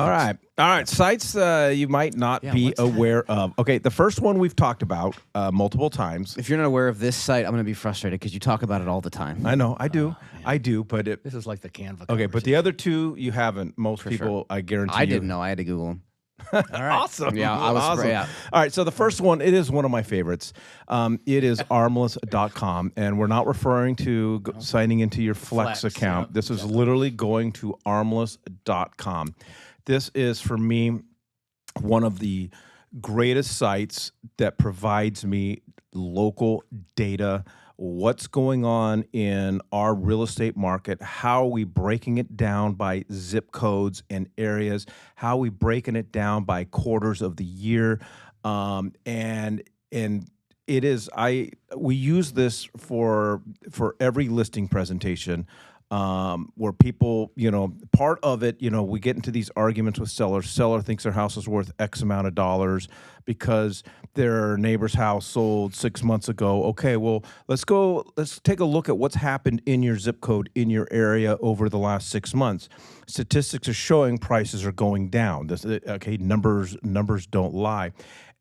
All right. Sites you might not be aware of. Okay, the first one we've talked about multiple times. If you're not aware of this site, I'm going to be frustrated because you talk about it all the time. I know, I do, but This is like the Canva. Okay, but the other two you haven't. Most people, I guarantee. I didn't know. I had to Google them. All right. Awesome. Yeah, I was awesome. yeah. All right, so the first one, it is one of my favorites. It is armless.com, and we're not referring to signing into your Flex account. Yeah, this is literally going to armless.com. This is, for me, one of the greatest sites that provides me local data. What's going on in our real estate market? How are we breaking it down by zip codes and areas? How are we breaking it down by quarters of the year? And it is we use this for every listing presentation. Where people, part of it, we get into these arguments with sellers. Seller thinks their house is worth X amount of dollars because their neighbor's house sold 6 months ago. Okay, well, let's take a look at what's happened in your zip code, in your area over the last 6 months. Statistics are showing prices are going down. Numbers don't lie.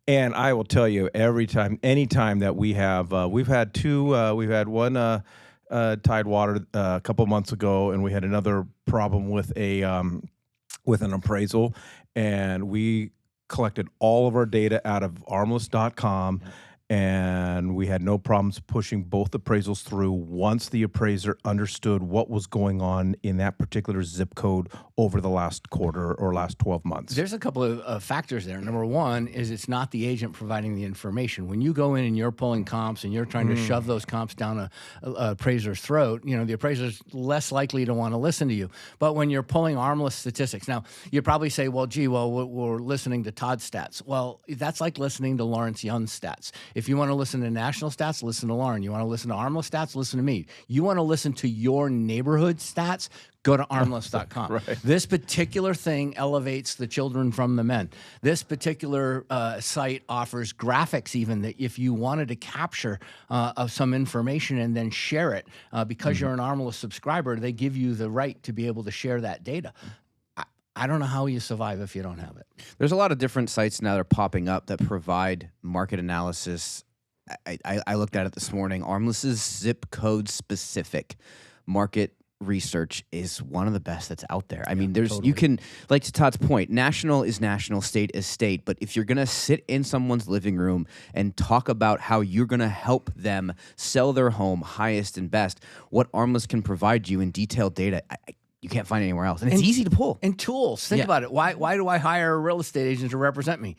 And I will tell you, anytime that we have, we've had one, Tidewater a couple months ago, and we had another problem with an appraisal, and we collected all of our data out of armless.com, and we had no problems pushing both appraisals through once the appraiser understood what was going on in that particular zip code over the last quarter or last 12 months. There's a couple of factors there. Number one is it's not the agent providing the information. When you go in and you're pulling comps and you're trying to shove those comps down a appraiser's throat, the appraiser's less likely to want to listen to you. But when you're pulling armless statistics, now you probably say, we're listening to Todd's stats. Well, that's like listening to Lawrence Young's stats. If you want to listen to national stats, listen to Lauren. You want to listen to armless stats, listen to me. You want to listen to your neighborhood stats, go to armless.com. Right. This particular thing elevates the children from the men. This particular site offers graphics even that if you wanted to capture of some information and then share it, because you're an Armless subscriber, they give you the right to be able to share that data. I don't know how you survive if you don't have it. There's a lot of different sites now that are popping up that provide market analysis. I looked at it this morning. Armless's zip code specific market research is one of the best that's out there. I mean, you can, like to Todd's point, national is national, state is state, but if you're going to sit in someone's living room and talk about how you're going to help them sell their home highest and best, what Armless can provide you in detailed data, you can't find anywhere else. And it's easy to pull. And tools. Think about it. Why do I hire a real estate agent to represent me?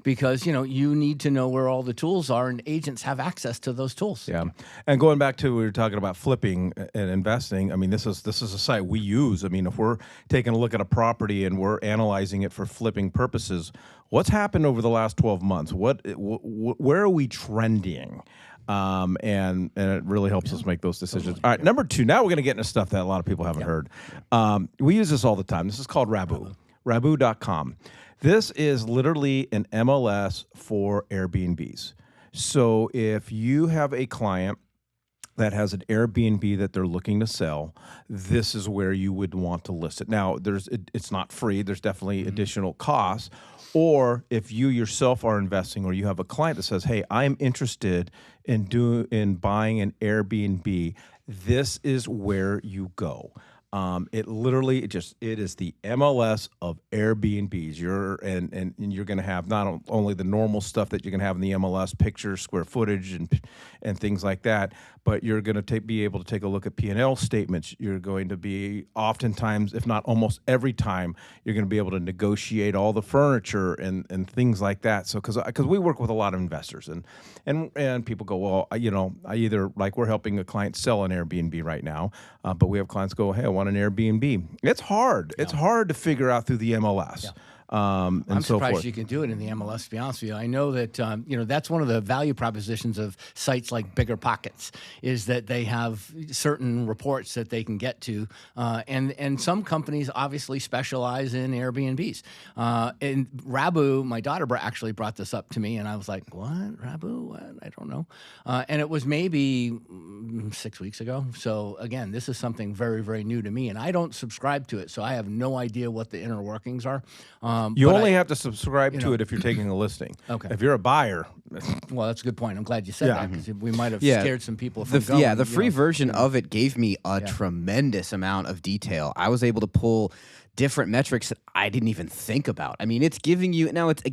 Because, you need to know where all the tools are, and agents have access to those tools. Yeah. And going back to, we were talking about flipping and investing. I mean, this is a site we use. I mean, if we're taking a look at a property and we're analyzing it for flipping purposes, what's happened over the last 12 months? Where are we trending? And it really helps us make those decisions. All right, number two, now we're going to get into stuff that a lot of people haven't heard. We use this all the time. This is called Rabbu, Rabbu.com. This is literally an MLS for Airbnbs. So if you have a client that has an Airbnb that they're looking to sell, this is where you would want to list it. Now, it's not free. There's definitely additional costs. Or if you yourself are investing, or you have a client that says, hey, I'm interested in buying an Airbnb, this is where you go. It is the MLS of Airbnbs. You're going to have not only the normal stuff that you can have in the MLS, pictures, square footage, and things like that, but you're going to be able to take a look at P&L statements. You're going to be oftentimes, if not almost every time, you're going to be able to negotiate all the furniture and things like that. So because we work with a lot of investors and people go, well, I either, like, we're helping a client sell an Airbnb right now, but we have clients go, hey, I want an Airbnb. It's hard. Yeah. It's hard to figure out through the MLS. and I'm so surprised forth. you can do it in the MLS. To be honest with you, I know that that's one of the value propositions of sites like Bigger Pockets is that they have certain reports that they can get to, and some companies obviously specialize in Airbnbs. And Rabu, my daughter actually brought this up to me, and I was like, "What, Rabu? What? I don't know." And it was maybe 6 weeks ago. So again, this is something very, very new to me, and I don't subscribe to it, so I have no idea what the inner workings are. You but only have to subscribe to know. it if you're taking a listing. Okay. If you're a buyer, Well, that's a good point. I'm glad you said Yeah. that because we might have Yeah. scared some people from The going. the free you know. version of it gave me a tremendous amount of detail. I was able to pull different metrics that I didn't even think about. I mean, it's giving you now. It's a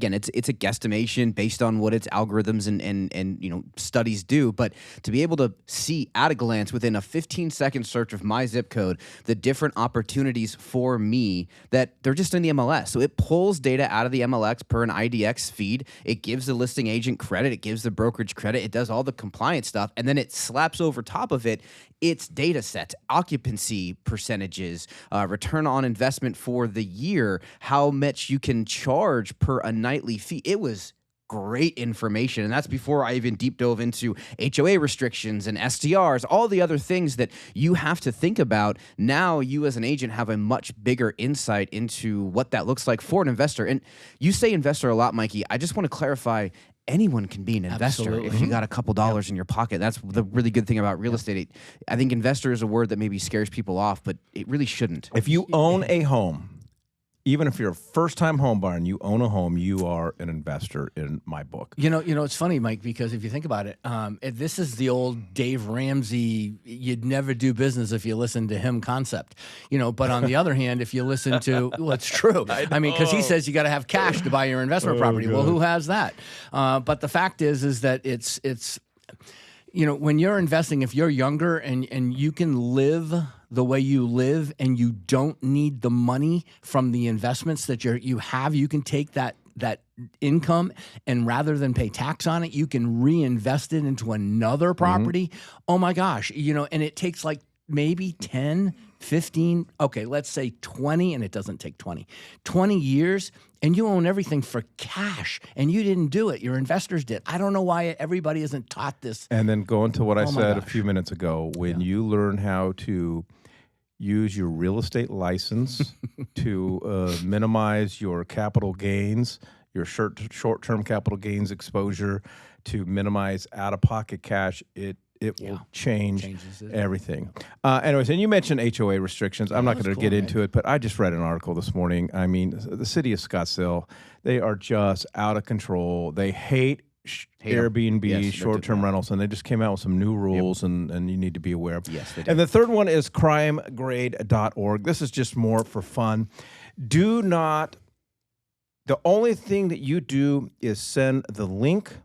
guesstimation based on what its algorithms and studies do. But to be able to see at a glance within a 15-second search of my zip code the different opportunities for me that they're just in the MLS. So it pulls data out of the MLS per an IDX feed. It gives the listing agent credit. It gives the brokerage credit. It does all the compliance stuff, and then it slaps over top of it its data sets, occupancy percentages, return on investment for the year, how much you can charge per a nightly fee. It was great information, and that's before I even deep dove into HOA restrictions and SDRs, all the other things that you have to think about. Now you as an agent have a much bigger insight into what that looks like for an investor. And you say investor a lot, Mikey. I just want to clarify, anyone can be an investor Absolutely. if you got a couple dollars in your pocket. That's the really good thing about real estate. I think investor is a word that maybe scares people off, but it really shouldn't. if you own a home, even if you're a first-time home buyer and you own a home, you are an investor in my book. It's funny, Mike, because if you think about it, this is the old Dave Ramsey, you'd never do business if you listen to him concept, but on the other hand, if you listen to, well, it's true. I mean, because he says you got to have cash to buy your investment property. Well, who has that? But the fact is that it's when you're investing, if you're younger and you can live the way you live and you don't need the money from the investments that you have, you can take that income and rather than pay tax on it, you can reinvest it into another property. Oh my gosh, and it takes like maybe 10, 15, okay, let's say 20, and it doesn't take 20 years, and you own everything for cash, and you didn't do it. Your investors did. I don't know why everybody isn't taught this. And then going to what I Oh my said a gosh. few minutes ago, when you learn how to use your real estate license to minimize your capital gains, your short-term capital gains exposure, to minimize out-of-pocket cash, it will change Changes it. everything. Anyways, and you mentioned HOA restrictions. I'm not that's going to cool, get man. into it, but I just read an article this morning. I mean, the city of Scottsdale, they are just out of control. They hate Hate 'em. Airbnb, Yes, they're short-term rentals, and they just came out with some new rules, and you need to be aware of. Yes, they do. And the third one is crimegrade.org. This is just more for fun. The only thing that you do is send the link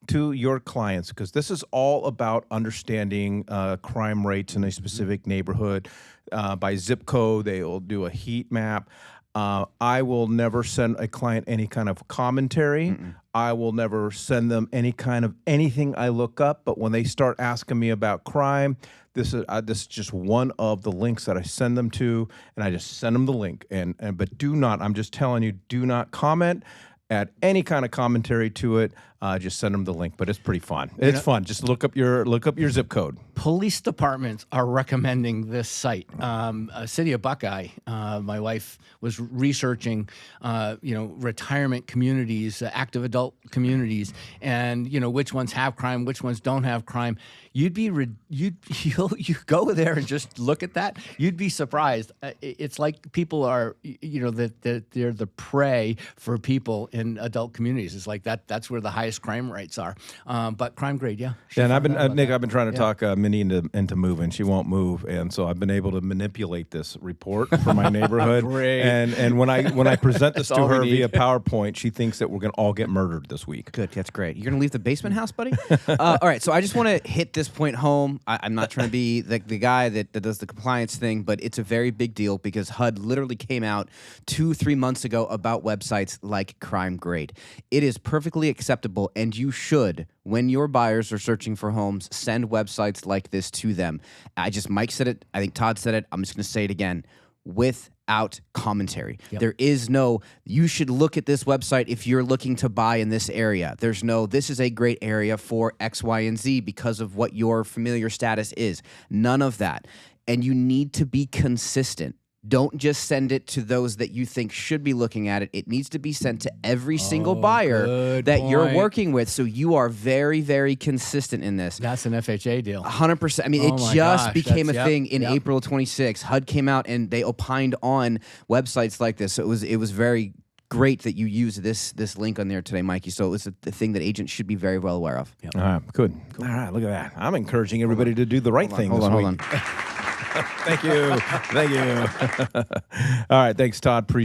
to your clients, because this is all about understanding crime rates in a specific neighborhood. By zip code, they will do a heat map. I will never send a client any kind of commentary. I will never send them any kind of anything I look up. But when they start asking me about crime, this is just one of the links that I send them to, and I just send them the link. But do not, I'm just telling you, do not comment, add any kind of commentary to it. Just send them the link. But it's pretty fun. It's fun. Just look up your zip code. Police departments are recommending this site. City of Buckeye, my wife was researching, retirement communities, active adult communities, and which ones have crime, which ones don't have crime. You go there and just look at that. You'd be surprised. It's like people are, that they're the prey for people in adult communities. It's like that's where the highest crime rates are. But Crime Grade, yeah. Yeah, and I've been Nick. I've been trying to talk Minnie into moving. She won't move, and so I've been able to manipulate this report for my neighborhood. Great. And when I present this to all we her need. via PowerPoint, she thinks that we're going to all get murdered this week. Good, that's great. You're gonna leave the basement house, buddy? All right, so I just want to hit this point home. I'm not trying to be the guy that does the compliance thing, but it's a very big deal because HUD literally came out 2-3 months ago about websites like Crime Grade. It is perfectly acceptable, and you should, when your buyers are searching for homes, send websites like this to them. Mike said it. I think Todd said it. I'm just going to say it again. With out commentary. There is no, you should look at this website if you're looking to buy in this area. There's no, this is a great area for X, Y, and Z because of what your familiar status is. None of that. And you need to be consistent. Don't just send it to those that you think should be looking at it. It needs to be sent to every single buyer that you're working with. So you are very, very consistent in this. That's an FHA deal. 100%. I mean, it my just gosh, became a that's- thing in April 26. HUD came out and they opined on websites like this. So it was very great that you used this link on there today, Mikey. So it's the thing that agents should be very well aware of. All right, good. All right, look at that. I'm encouraging everybody to do the right thing this week. Hold on. Thank you. Thank you. All right, thanks, Todd. Appreciate